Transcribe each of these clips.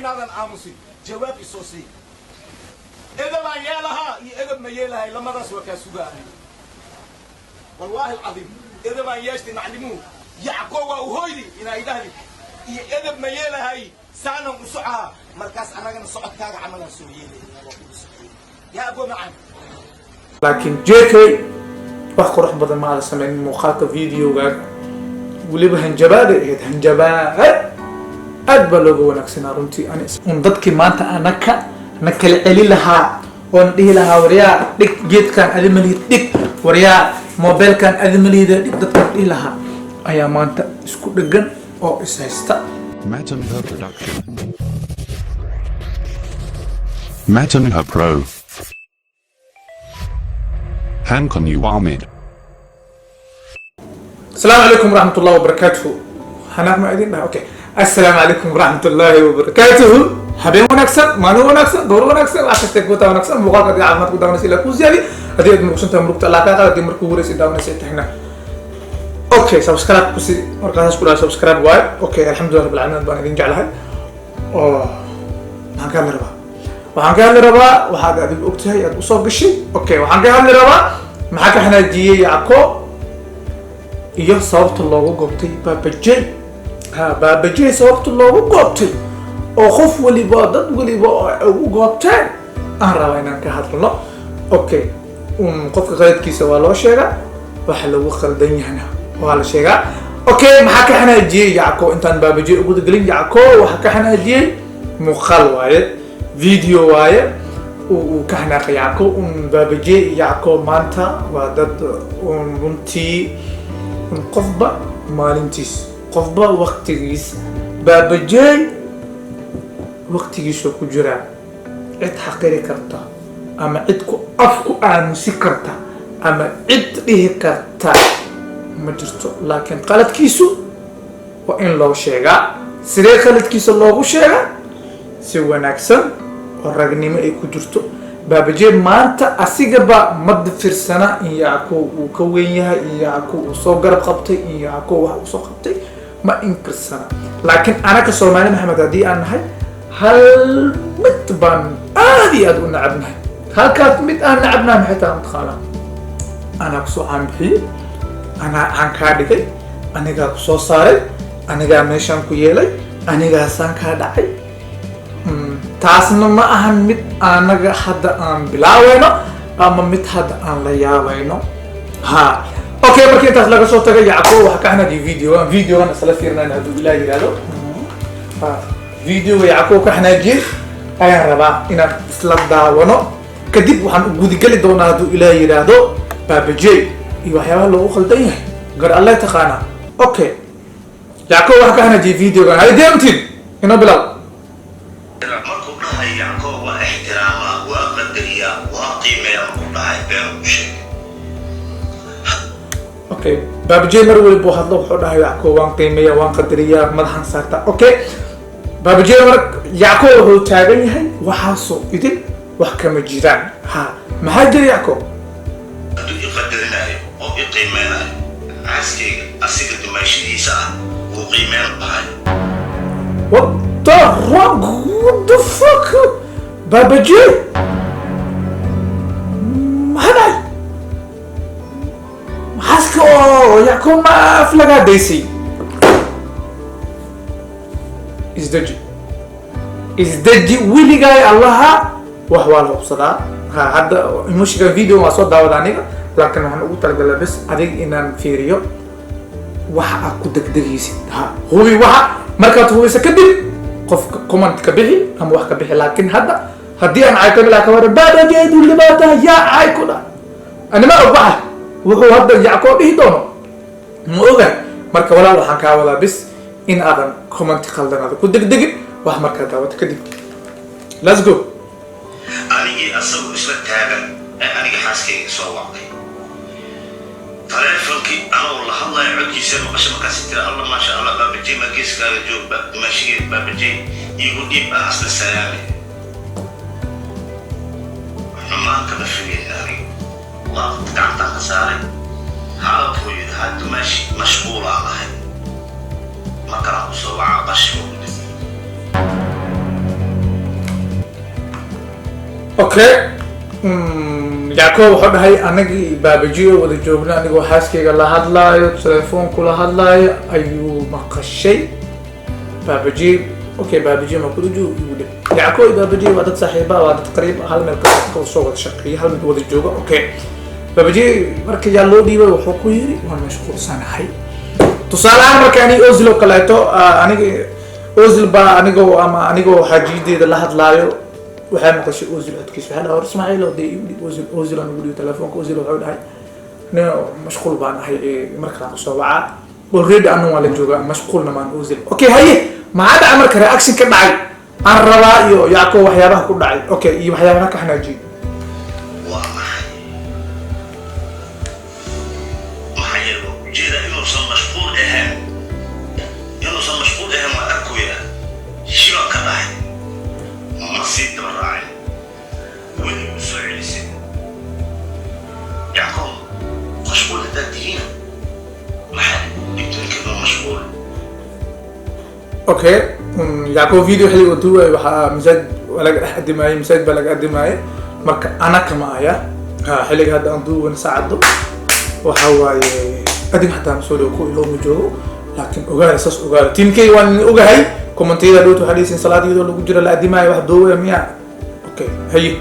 هذا العاموسي جواب الصوصي إذا ما يالها إذا ما يالها لما رسوا كسوقها والله العظيم إذا ما يشتي نعلموه يعقوب وهويدي إلى إلهي إذا ما يالها سانا وسعها مركز أنا جن صعد كاج عمل سوريين يا أبو معن لكن جيكي وحكو رح بدل ما على سمعين مقاطع فيديو قال وليبه هنجباد هنجباد أدبلوا ونكسنا رنتي أنا ضدك ما أنت أنا كالعلي لها ونديه لها وريا ديك جيت كان أدملي ديك وريا موبايل كان أدملي ديك ضدك لها أيا ما أنت اسكت دقن أو إسهستا Matanha Production. Matanha Pro. Hankon Uwamid. السلام عليكم ورحمة الله وبركاته. هنا ما أدين أوكي. السلام عليكم ورحمة الله وبركاته. حبيبي ونكسر، مانو ونكسر، دور ونكسر، أشتى كوتا ونكسر، مقال كذي عمرك داون سيلا كوزيالي. هذه المقصود تمرك تلا كذا، هذه مرك ورث داون سيت هنا. أوكي سبسكرايب كوسي، مركز كلها سبسكرايب وايد. أوكي الحمد لله رب العالمين بانين جعلها. هنكمل ربا. وهنكمل ربا وهذا هذه الوقتها يتصاب بالشيء. أوكي وهنكمل ربا. معك إحنا جي يعقوب. iyo sababta loogu goobtay baabajey sababta loogu goobtay oo qof waliba dad waliba ugu goobteen aan rabaa inaan ka hadlo okay qofka qaladkiisa waa loo sheegaa waxa lagu qaldan yahana waa la sheegaa okay maxaa ka xanaajiyay Yacqoob intaan baabajey ugu galin Yacqoob waxa ka xanaajiyay muuqaal waaye video waaye uu ka xanaaqay Yacqoob baabajey Yacqoob maanta waa dad runtii qofba maalintiis qofba waqtigiis baabajey waqtigiisa ku jira cid xaqiri karta ama cid ku afku aamusi karta ama cid dhihi karta ma jirto laakiin qaladkiisu waa in loo sheegaa sidee qaladkiisa loogu sheegaa si wanaagsan oo ragnimo ay ku jirto baabajey maanta asigaba mad firsana in Yacqoob uu ka weyn yahay in Yacqoob uu soo garab qabtay in Yacqoob wax uu soo qabtay ma inkirsana laakiin anaka Soomaali Maxamed hadii aan nahay hal mid baan aad iyo aad u nacabnahay halkaas mid aan nacabnahay xitaa mutqaala ana ku soo aanbixi ana aan ka dhigay aniga ku soo saaray aniga meeshan ku yeelay aniga san ka dhacay taasna ma ahan mid anaga hadda aan bilaawayno ama mid hadda aan la yaabayno ha okay markii intaas laga soo tagay Yacqoob waxa ka xanaajiyay videogan isla fiirnaan haduu ilaahay yiraahdo video Yacqoob ka xanaajiyay ayaan rabaa inaan isla daawano kadib waxaan u gudigali doonaa haduu ilaahay yiraahdo baabajey iyo waxyaabaha loogu qaldan yahay gar Allah taqaana okay Yacqoob waxa ka xanaajiyay videogan ay deemtiin ina bilaw Yacqoob waa ixtiraama waa qadariya waa qiimeeya markuu dhahay been u sheegay okay baabajey mar waliba hadlo wuxuu dhahay Yacqoob waan qiimeeya waan qadariya madaxan saarta okay baabajey mar Yacqoob wuxuu taagan yahay waxa soo idin wax kama jiraan ha maxaa jira Yacqoob hadduu qadarinayo oo qiimeenayo askariga asiga dumaashidiisa uu qiimeen bahay what the fuck baabajey maxay haska oo Yacqoob ma aflaga deysay isdaji wiligaay allaha wax waa la hubsadaa hadda mushka video ma soo daawada aniga laakiin waxaan ugu talagalay bas adig inaan fiiriyo waxa aad ku degdegaysid hubi waxa markaad hubisa kadib qofka comment ka bixi ama wax ka bixi laakiin hadda hadii aan ay kamila ka wada baabajey libaata yaa ay ku dha anima ogahay wuxuu hadda Yacqoob dhihi doono ma oga marka walaal waxaan ka wada bis in aadan comment qaldanada ku degdegin wax marka daawada kadib let's go anigi asagu isla taagan aniga xaaskeyga soo waqtay taleefankii anoo la hadlayo codkiisa maqasho markaas tira Allah ma sha Allah baabajey ma geeskaaga joogba dumaashigeed baabajey igu dhib asla salaami xumaan kama filaynaani waqt gacanta ka saaray xaaladu yahay dumaashi mashquul ahay ma kala soo waca qashmo okay yacquoob wuxuu dhahay anagii baabajiyo wada joogna anigoo xaaskayga la hadlaayo telefoonku la hadlaayo ayuu maqashay baabajiyo okay baabajiyo ma kula joogo igu dhib yacquoob baabajiyo waa dad saaxiiba waa dad qariib hal meel ka soo wada shaqeeya hal mid wada jooga okay baabajiyo marka yaa loo dhiibay wuxuu ku yiri waan mashquulsanahay tusaale ahaan marka ani ozil oo kaleeto aniga ozil baa anigoo xaajiyadeeda la hadlaayo waxaa maqashay ozil codkiisa waxaa dhahay ismaaciil oo dee ozil aan ugu dhiyo telefoonka ozil wuxuu dhahay nin mashquul baan ahay markaan kusoo wacaa already anna waa la joogaa mashquulna maan ozil okay haye maxaa dhaca marka reaction ka dhacay aan rabaa iyo yacquub waxyaabaha ku dhacay okay iyo waxyaabaha ka xanaajiyay waa maxay maxaa yeelo ujeeda inuusan mashquul ahayn waa arkoya shiba ka dhahay ma sii daba raacin weli u soo celisay yacquub mashquul haddaad tihiin maxaa dhibtoonkeedoo mashquul okay yacquub video xilliga uu duubay waxaa masaajid laga dhex adimaayay masaajid baa laga adimaayay marka ana kama aya xilliga hadda aan duuban saacado waxa waaye adig xataa masoo dhow ku ilowma joogo laakiin ogaada saas ogaada tiimkay waan ogahay kommentiyada dhowt waxaa dhaysin salaadiyadoo lagu jiro la adimaayo wax duubaya miyaa okay haye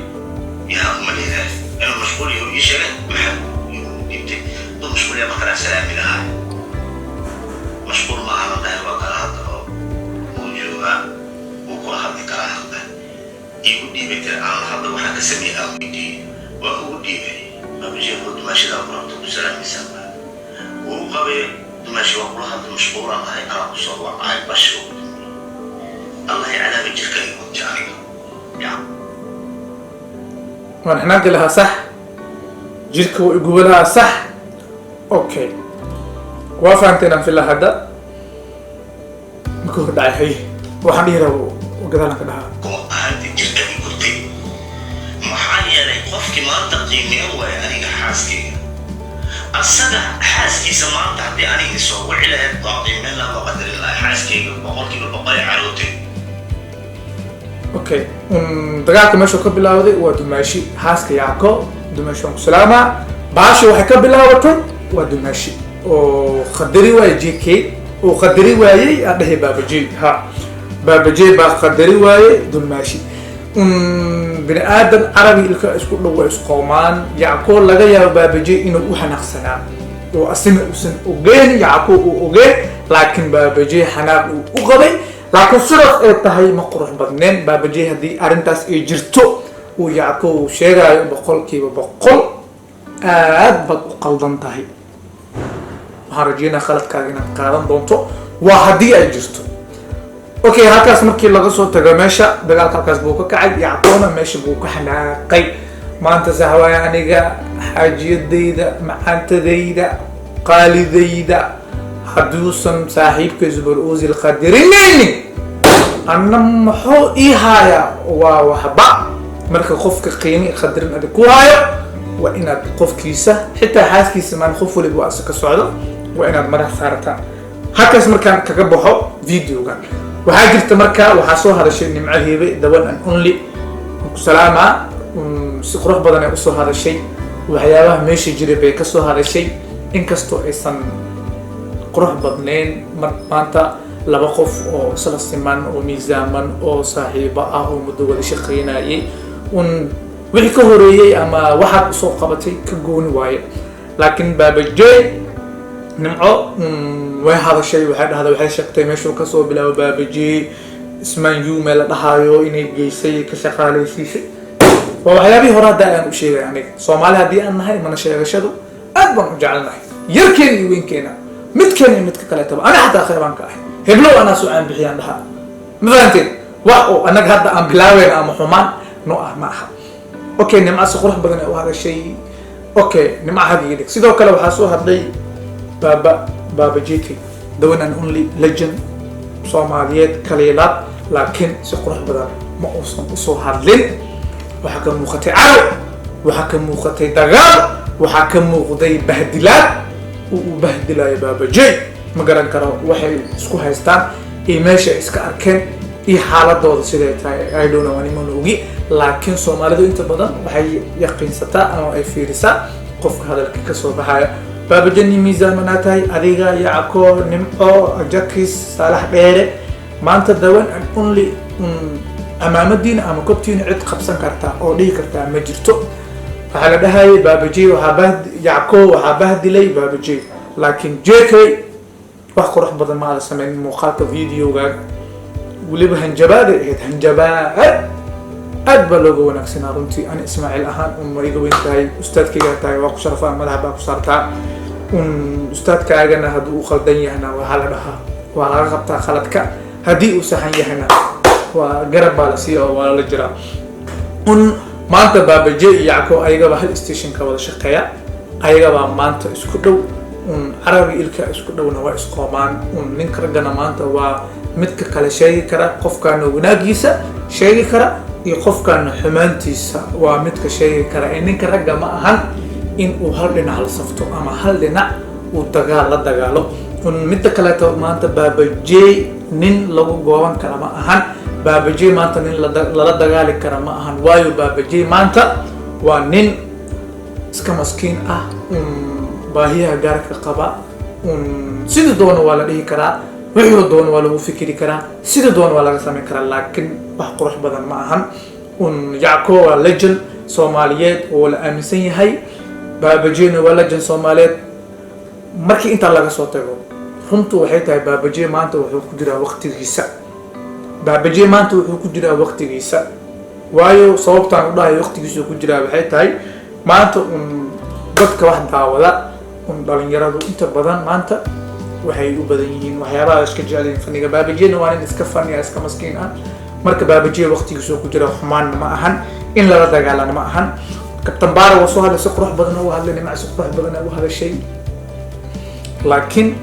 yaa umaleedahay inuu mashquul yahu ii sheegay maxaa dhibtay dad mashquul yaa markanaa salaami lahaa mashquul ma aha dhahay waa kala hadda oo uu joogaa wuu kula hadli karaa hadda iigu dhiibay tiri aan hadda waxaan ka sameeyay aan weydiiyey waa ugu dhiibay baabajiyo dumaashadaa ku rabta ku salaamaysaa wuu qabay dumaashi waa kula hadla mashquulaan ahay anaa kusoo wacay basho الله يعلم جرك يكون جاري ونحن نقول لها صح جرك ويقول لها صح اوكي وافنتنا في الله هذا مكو داعي هي وحنيره وقدرنا كلها كو انت جرك يقول لي ما حاليا لا يخفك ما تقيمي هو يعني حاسكي الصدع حاسكي سمعت عندي اني اسوي على التقييم لا بقدر الله حاسكي بقول كيلو بقاي عروتي اوكي dagaalka meesha ka bilowday waa dumaashi haaska yacquub dumaashi aan ku salaamaa baasha waxay ka bilaabatay waa dumaashi oo qadari waayay JK oo qadari waayay adhahay baabajiy baabajiy baa qadari waayay dumaashi bini aadan carabi ilka isku dhaw isku qoomaan yacquub laga yaabo baabajiy inuu u xanaaqsanaa oo asina uusan ogeyn yacquub uu ogeen laakiin baabajiy xanaaq uu u qabay laakiin sidaas ay tahay ma qurux badneen baabajiy haddii arrintaas ay jirto uu yacquub sheegaayo 100% aad baad u qaldan tahay waxaan rajeynaa khaladkaaga inaad qaadan doonto waa haddii ay jirto okay halkaas markii laga soo tago meesha dagaalka halkaas buu ka kacay yacquubna meesha buu ka xanaaqay maanta saxwaay aniga xaajiyadayda macaantadayda qaalidayda hadduusan saaxiibkay zubar ozil qadarinin anna muxuu ii haaya waa waxba marka qofka qiimi qadarin adig ku haayo waa inaad qofkiisa xitaa xaaskiisa maan qof waliba waa ka socdo waa inaad madax saartaa halkaas markaan kaga baxo videogan waxaa jirta marka waxaa soo hadashay nimco heebe the one and only ku salaamaa si qurux badan ay usoo hadashay waxyaabaha meesha jiray bay ka soo hadashay inkastoo aysan qurux badnayn maanta laba qof oo isla siman oo miisaaman oo saaxiibo ah oo muddo wada shaqeynayay wixii ka horeeyay ama waxaad usoo qabatay ka gooni waaye laakiin baabajiy nimco way hadashay waxay dhahday waxay sheegtay meeshuu kasoo bilaabo baabajiy ismaan yume la dhahaayo inay geysay ka shaqaaleysiisay waa waxyaabihii hore hadda aan u sheegay aniga soomaali haddii aan nahay mana sheegashadu aad baan u jecelnahay yarkeena iyo weynkeena midkeena iyo midka kaleetaba ana xataa khaybaan ka ahay heblow anaa soo aan bixiyaan dhahaa ma fahanteen wax oo annaga hadda aan bilaaweyn ama xumaan noo ah ma aha okay nimco si qurux badan ay u hadashay okay nimco hadiga dhig sidoo kale waxaa soo hadlay Baba JK the one and only legend Soomaaliyeed kaliilaad laakiin si qurux badan ma uusan usoo hadlin waxaa ka muuqatay caro waxaa ka muuqatay dagaal waxaa ka muuqday bahdilaad uu bahdilayo baabajiy ma garan karo waxay isku haystaan ee meesha iska arkeen iyo xaaladooda siday tahay I don't know anima ogi laakiin Soomaalidu inta badan waxay yaqiinsataa ama ay fiirisaa qofka hadalka ka soo baxaya Baba Jani miisaan manatahay adiga Yacko Nimco Jakis Salax Dheere maanta dawan only amaamadina ama kobtiina cid qabsan karta oo dhihi karta ma jirto waxa la dhahay Baba Jay waxa Yacko waxa bahdilay Baba Jay laakiin JK wax qurux badan ma la sameyn muuqaalka videoga waliba hanjabaad aad baa looga wanaagsanaa runtii aan Ismaaciil ahaan ma iga weyn tahay ustaadkayga tahay waa ku sharafaa madaxa baa ku saartaa ustaadkaagana hadduu u khaldan yahna waxa la dhahaa waa laga qabtaa khaladka haddii uu saxan yahna waa garab baa la siiyaa oo waa la jiraa maanta Baba Jay iyo Yacko ayagaba hal station ka wada shaqeeya ayagaba maanta isku dhow carabi ilka isku dhowna waa isqoomaan ninka ragana maanta waa midka kale sheegi kara qofkaana wanaagiisa sheegi kara iyo qofkaana xumaantiisa waa midka sheegi kara ee ninka ragga ma ahan in uu hal dhinac la safto ama hal dhinac uu la dagaalo midda kale maanta Baba Jay nin lagu gooban kara ma ahan Baba Jay maanta nin la dagaali kara ma ahan waayo Baba Jay maanta waa nin iska maskiin ah baahiyaha gaarka qaba sida doona waa la dhihi karaa wixii doona waa lagu fikiri karaa sida doona waa laga sameyn karaa laakiin wax qurux badan ma ahan Yacko waa legend Soomaaliyeed oo la aaminsan yahay Baba Jay waa legend Soomaaliyeed markii inta laga soo tago runtu waxay tahay Baba Jay maanta wuxuu ku jiraa waqtigiisa Baba Jay maanta wuxuu ku jiraa waqtigiisa waayo sababtaan u dhahay waqtigiisa ku jiraa waxay tahay maanta dadka wax daawada dhalinyaradu inta badan maanta waxay u badan yihiin waxyaabaha iska jecel faniga Baba Jay waa nin iska faniya iska maskiin ah marka Baba Jay waqtigiisa ku jira xumaan ma ahan in la dagaalana ma ahan kabtan baara wasoo hadla si qurux badan oo hadla nimca si qurux badan oo hada shay laakiin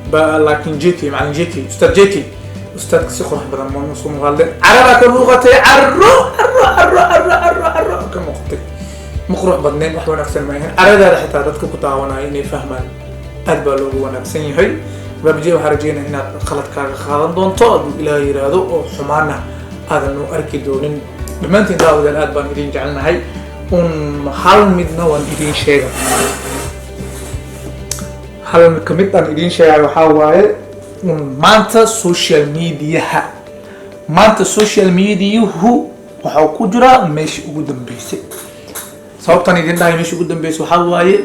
JK macallin JK ustaad JK ustaad si qurux badan ma soo hadla araba ka muuqatay arro ka muuqatay مقروح بدنين وحنا نفس الماهر أراد حتى ذاتك كتاونا إني فهمان أدبا لو ونفسين هاي Baba Jay وحرجينا هنا خلط كار خالد دون طاد إلى يرادو أو حمانا هذا إنه أركي دونين لما أنت داود الأدبا نرين جعلنا هاي حال مدنا ونرين شيء حال كمدنا نرين شيء وحاول مانتا سوشيال ميديا هو وحاو كجرا ماشي قدام بيسي sababtan idin dhahay meesha ugu dambeysay waxa waaye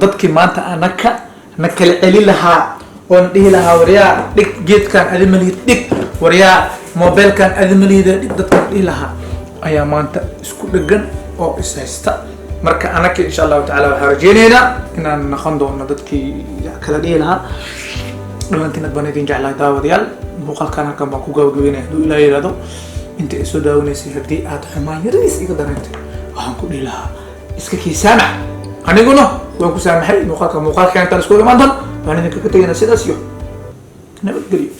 dadkii maanta anaka nakala celi lahaa oo dhihi lahaa wariyaa dhig geedkan adimaliid dhig wariyaa mobilkan adimaliid dhig dadkan dhihi lahaa ayaa maanta isku dhagan oo is haysta marka anaka insha Allah taala waxa rajeenayna inaan naqon doono dadkii kala dhihi lahaa dhamantina baan idin jeclaa daawadayaal muuqaalkan halkan baan ku gabagabeynaa haduu Ilaahay yiraahdo inta soo daawaneysay hadii aad xumaan yariis iga dareentay waxaan ku dhihi lahaa iska kiisana aniguna waan ku saamaxay muuqaalka inta isku imaan doon waan idinka ka tagayna sidaas iyo nabadgelyo